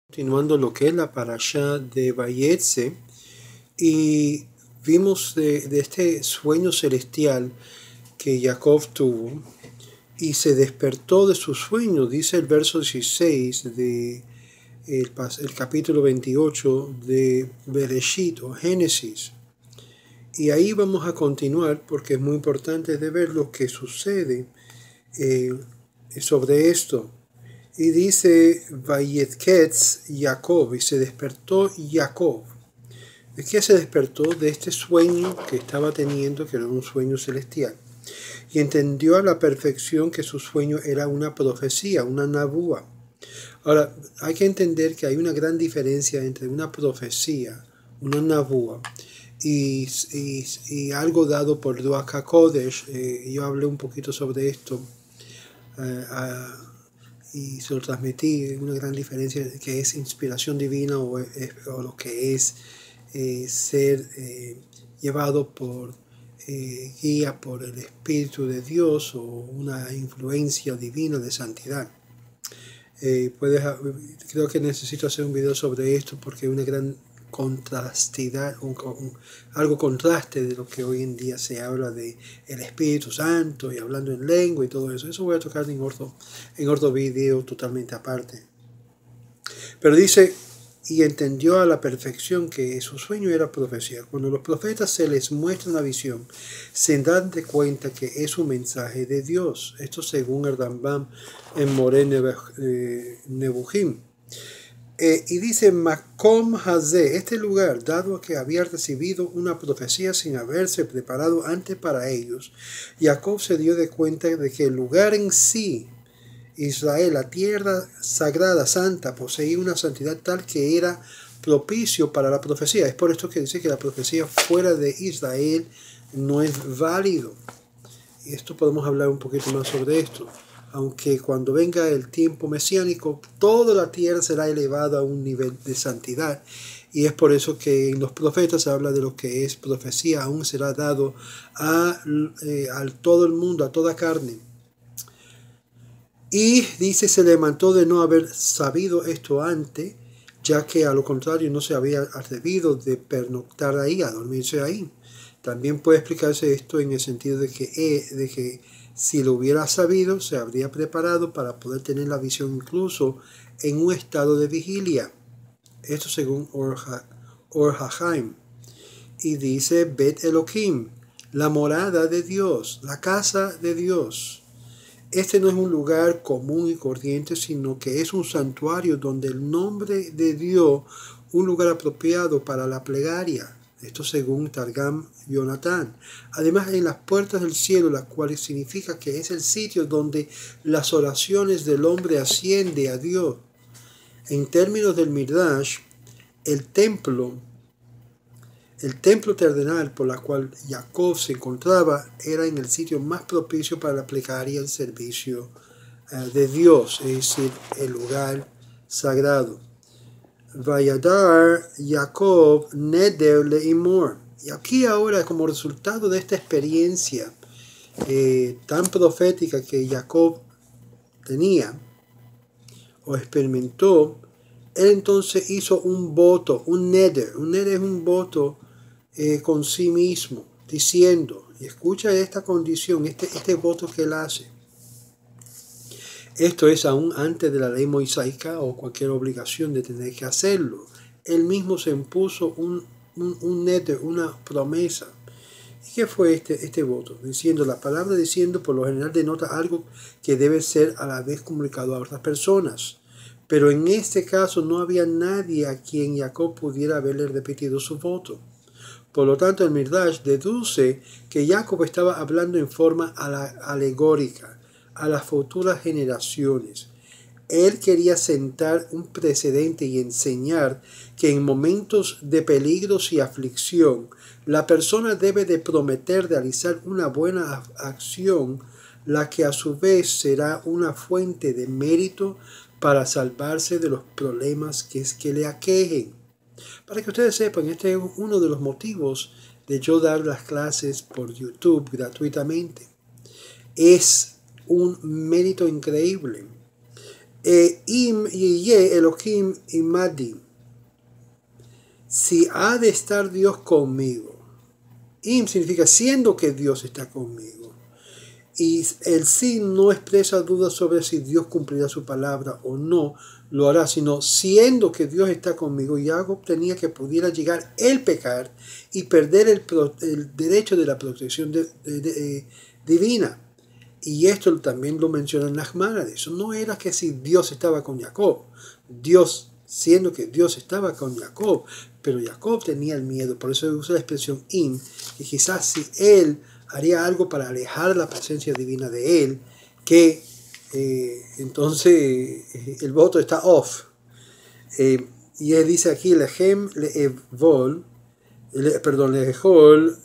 Continuando lo que es la parashá de Vayetze, y vimos de este sueño celestial que Jacob tuvo y se despertó de su sueño, dice el verso 16 de el capítulo 28 de Bereshit o Génesis. Y ahí vamos a continuar porque es muy importante de ver lo que sucede sobre esto. Y dice Vayetketz Jacob, y se despertó Jacob. ¿De qué se despertó? De este sueño que estaba teniendo, que era un sueño celestial. Y entendió a la perfección que su sueño era una profecía, una nabúa. Ahora, hay que entender que hay una gran diferencia entre una profecía, una nabúa, y algo dado por Ruach HaKodesh. Yo hablé un poquito sobre esto y se lo transmití, una gran diferencia que es inspiración divina o lo que es ser llevado por guía por el Espíritu de Dios o una influencia divina de santidad. Creo que necesito hacer un video sobre esto porque hay una gran contrastidad, algo contraste de lo que hoy en día se habla de el Espíritu Santo y hablando en lengua y todo eso. Eso voy a tocar en otro video totalmente aparte. Pero dice, y entendió a la perfección que su sueño era profecía. Cuando los profetas se les muestra una visión, se dan de cuenta que es un mensaje de Dios. Esto según el Rambam en Moreh Nevuchim. Y dice, Makom Hazeh, este lugar, dado que había recibido una profecía sin haberse preparado antes para ellos, Jacob se dio de cuenta de que el lugar en sí, Israel, la tierra sagrada, santa, poseía una santidad tal que era propicio para la profecía. Es por esto que dice que la profecía fuera de Israel no es válido. Y esto podemos hablar un poquito más sobre esto. Aunque cuando venga el tiempo mesiánico, toda la tierra será elevada a un nivel de santidad. Y es por eso que en los profetas se habla de lo que es profecía, aún será dado a todo el mundo, a toda carne. Y dice, se levantó de no haber sabido esto antes, ya que a lo contrario no se había atrevido de pernoctar ahí, a dormirse ahí. También puede explicarse esto en el sentido de que si lo hubiera sabido, se habría preparado para poder tener la visión incluso en un estado de vigilia. Esto según Or HaHaim. Y dice, Bet Elohim, la morada de Dios, la casa de Dios. Este no es un lugar común y corriente, sino que es un santuario donde el nombre de Dios, un lugar apropiado para la plegaria. Esto según Targam Jonathan. Además, en las puertas del cielo, las cuales significa que es el sitio donde las oraciones del hombre asciende a Dios. En términos del Midrash, el templo terrenal por la cual Jacob se encontraba era en el sitio más propicio para la plegaria y el servicio de Dios, es decir, el lugar sagrado. Vayadar Jacob neder leimor. Y aquí ahora, como resultado de esta experiencia tan profética que Jacob tenía o experimentó, él entonces hizo un voto, un neder. Un neder es un voto con sí mismo, diciendo, y escucha esta condición, este voto que él hace. Esto es aún antes de la ley mosaica o cualquier obligación de tener que hacerlo. Él mismo se impuso un neder, una promesa. ¿Y qué fue este voto? Diciendo, la palabra diciendo por lo general denota algo que debe ser a la vez comunicado a otras personas. Pero en este caso no había nadie a quien Jacob pudiera haberle repetido su voto. Por lo tanto, el Midrash deduce que Jacob estaba hablando en forma alegórica a las futuras generaciones. Él quería sentar un precedente y enseñar que en momentos de peligros y aflicción, la persona debe de prometer realizar una buena acción, la que a su vez será una fuente de mérito para salvarse de los problemas que le aquejen. Para que ustedes sepan, este es uno de los motivos de yo dar las clases por YouTube gratuitamente. Es un mérito increíble. Im Ye Elohim Imadi. Si ha de estar Dios conmigo. Im significa siendo que Dios está conmigo. Y el sí no expresa dudas sobre si Dios cumplirá su palabra o no lo hará, sino siendo que Dios está conmigo. Jacob tenía que pudiera llegar el pecar y perder el derecho de la protección divina. Y esto también lo menciona Nachmanides. Eso no era que si Dios estaba con Jacob, Dios siendo que Dios estaba con Jacob, pero Jacob tenía el miedo. Por eso usa la expresión im, que quizás si él haría algo para alejar la presencia divina de él, que entonces el voto está off. Y él dice aquí, Lehem leevol, lehol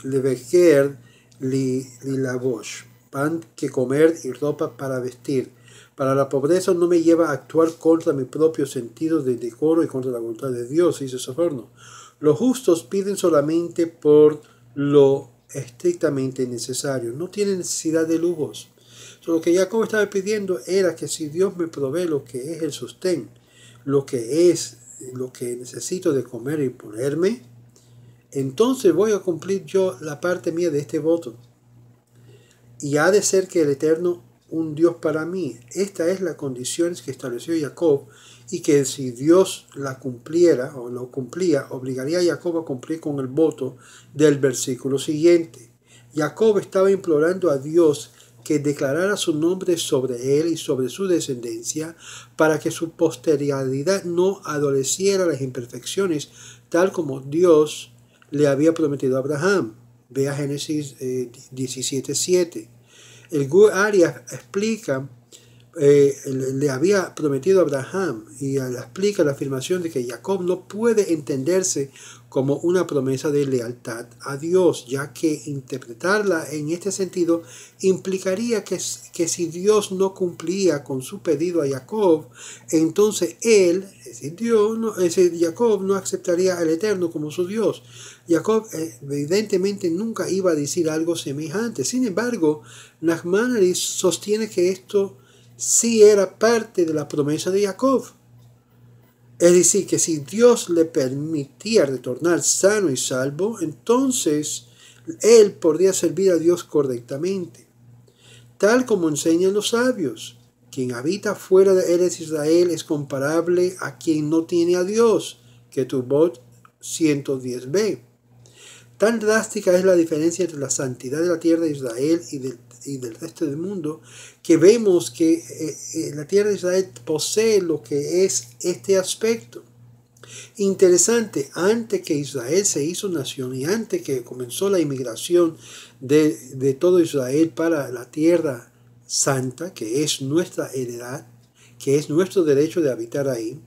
leveger li lavosh, pan que comer y ropa para vestir. Para la pobreza no me lleva a actuar contra mi propio sentido de decoro y contra la voluntad de Dios, dice Soforno. Los justos piden solamente por lo estrictamente necesario. No tienen necesidad de lujos. Lo que Jacob estaba pidiendo era que si Dios me provee lo que es el sostén, lo que necesito de comer y ponerme, entonces voy a cumplir yo la parte mía de este voto. Y ha de ser que el Eterno un Dios para mí. Esta es la condición que estableció Jacob, y que si Dios la cumpliera o lo cumplía, obligaría a Jacob a cumplir con el voto del versículo siguiente. Jacob estaba implorando a Dios que declarara su nombre sobre él y sobre su descendencia, para que su posteridad no adoleciera las imperfecciones, tal como Dios le había prometido a Abraham. Vea Génesis 17:7. El Gur Aria explica, le había prometido a Abraham, y explica la afirmación de que Jacob no puede entenderse como una promesa de lealtad a Dios, ya que interpretarla en este sentido implicaría que si Dios no cumplía con su pedido a Jacob, entonces él, Jacob no aceptaría al Eterno como su Dios. Jacob evidentemente nunca iba a decir algo semejante. Sin embargo, Nachmanides sostiene que esto sí era parte de la promesa de Jacob. Es decir, que si Dios le permitía retornar sano y salvo, entonces él podría servir a Dios correctamente. Tal como enseñan los sabios, quien habita fuera de Eretz Israel es comparable a quien no tiene a Dios. Ketubot 110b. Tan drástica es la diferencia entre la santidad de la tierra de Israel y del resto del mundo, que vemos que la tierra de Israel posee lo que es este aspecto. Interesante, antes que Israel se hizo nación y antes que comenzó la inmigración de todo Israel para la tierra santa, que es nuestra heredad, que es nuestro derecho de habitar ahí,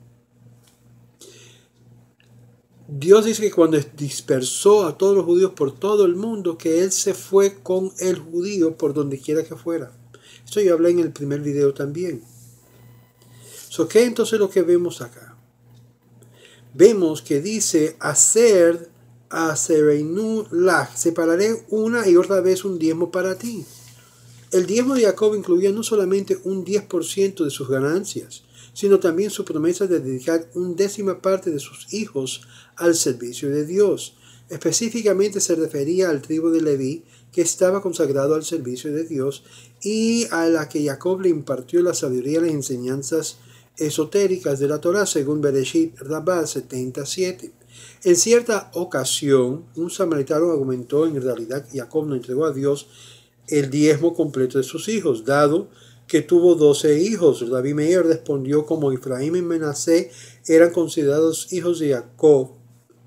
Dios dice que cuando dispersó a todos los judíos por todo el mundo, que Él se fue con el judío por donde quiera que fuera. Esto yo hablé en el primer video también. ¿Qué entonces lo que vemos acá? Vemos que dice, hacer asereinu lach, separaré una y otra vez un diezmo para ti. El diezmo de Jacob incluía no solamente un 10% de sus ganancias, sino también su promesa de dedicar 1/10 parte de sus hijos al servicio de Dios. Específicamente se refería al tribu de Leví, que estaba consagrado al servicio de Dios y a la que Jacob le impartió la sabiduría y las enseñanzas esotéricas de la Torá, según Bereshit Rabbah 77. En cierta ocasión, un samaritano argumentó en realidad que Jacob no entregó a Dios el diezmo completo de sus hijos, dado que tuvo 12 hijos. Rabbi Meir respondió, como Efraín y Menasé eran considerados hijos de Jacob,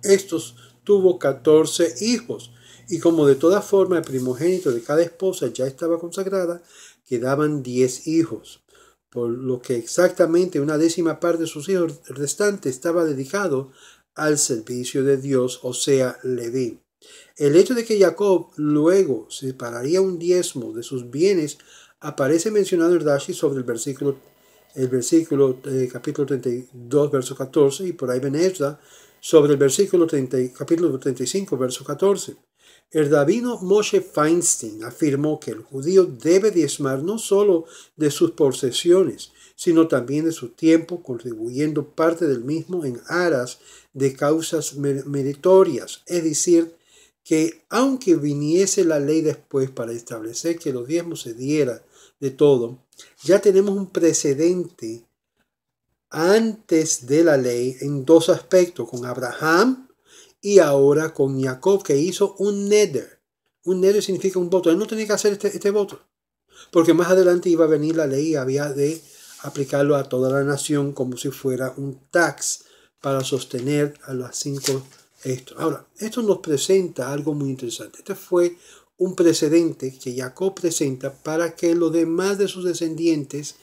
estos tuvo 14 hijos, y como de toda forma el primogénito de cada esposa ya estaba consagrada, quedaban 10 hijos, por lo que exactamente 1/10 parte de sus hijos restantes estaba dedicado al servicio de Dios, o sea, Leví. El hecho de que Jacob luego separaría un diezmo de sus bienes aparece mencionado en Rashi sobre el versículo capítulo 32, verso 14, y por ahí Ben Ezra sobre el versículo capítulo 35, verso 14. El rabino Moshe Feinstein afirmó que el judío debe diezmar no solo de sus posesiones, sino también de su tiempo, contribuyendo parte del mismo en aras de causas meritorias. Es decir, que aunque viniese la ley después para establecer que los diezmos se diera de todo, ya tenemos un precedente antes de la ley en dos aspectos, con Abraham y ahora con Jacob, que hizo un neder. Un neder significa un voto. Él no tenía que hacer este voto, porque más adelante iba a venir la ley y había de aplicarlo a toda la nación como si fuera un tax para sostener a las 5 esto. Ahora, esto nos presenta algo muy interesante. Este fue un precedente que Jacob presenta para que los demás de sus descendientes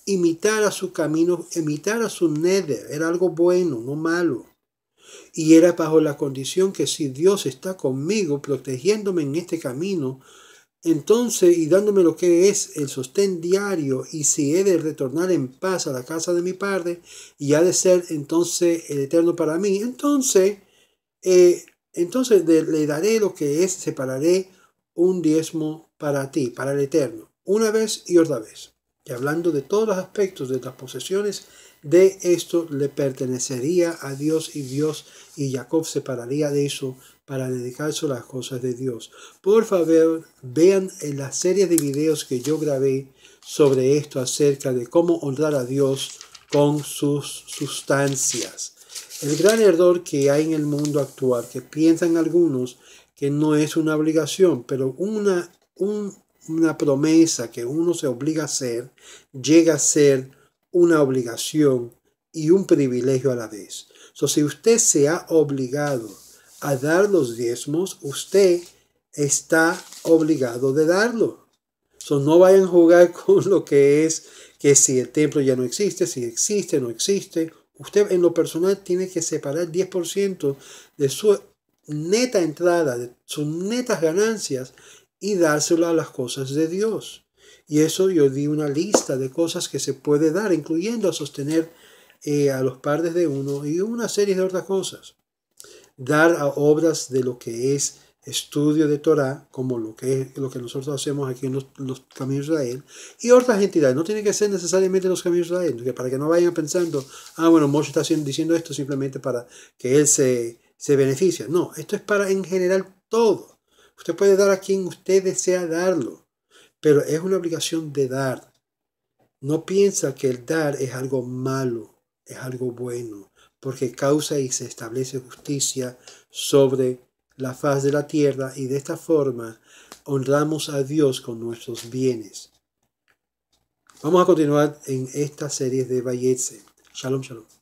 imitara su camino, imitara su neder. Era algo bueno, no malo. Y era bajo la condición que si Dios está conmigo, protegiéndome en este camino, entonces, y dándome lo que es el sostén diario, y si he de retornar en paz a la casa de mi padre, y ha de ser entonces el eterno para mí, entonces le daré lo que es, separaré un diezmo para ti, para el eterno, una vez y otra vez. Y hablando de todos los aspectos de las posesiones, de esto le pertenecería a Dios y Jacob separaría de eso para dedicarse a las cosas de Dios. Por favor, vean en la serie de videos que yo grabé sobre esto acerca de cómo honrar a Dios con sus sustancias. El gran error que hay en el mundo actual, que piensan algunos que no es una obligación, pero una promesa que uno se obliga a hacer, llega a ser una obligación y un privilegio a la vez. Si usted se ha obligado a dar los diezmos, usted está obligado de darlo. No vayan a jugar con lo que es que si el templo ya no existe, si existe, no existe. Usted en lo personal tiene que separar 10% de su neta entrada, de sus netas ganancias y dárselo a las cosas de Dios. Y eso yo di una lista de cosas que se puede dar, incluyendo a sostener a los padres de uno y una serie de otras cosas. Dar a obras de lo que es estudio de Torah, como lo que nosotros hacemos aquí en los Caminos de Israel, y otras entidades. No tiene que ser necesariamente los Caminos de Israel, para que no vayan pensando, bueno, Moshe está diciendo esto simplemente para que él se beneficie. No, esto es para en general todo. Usted puede dar a quien usted desea darlo, pero es una obligación de dar. No piensa que el dar es algo malo, es algo bueno, porque causa y se establece justicia sobre la faz de la tierra y de esta forma honramos a Dios con nuestros bienes. Vamos a continuar en esta serie de Vayetze. Shalom, shalom.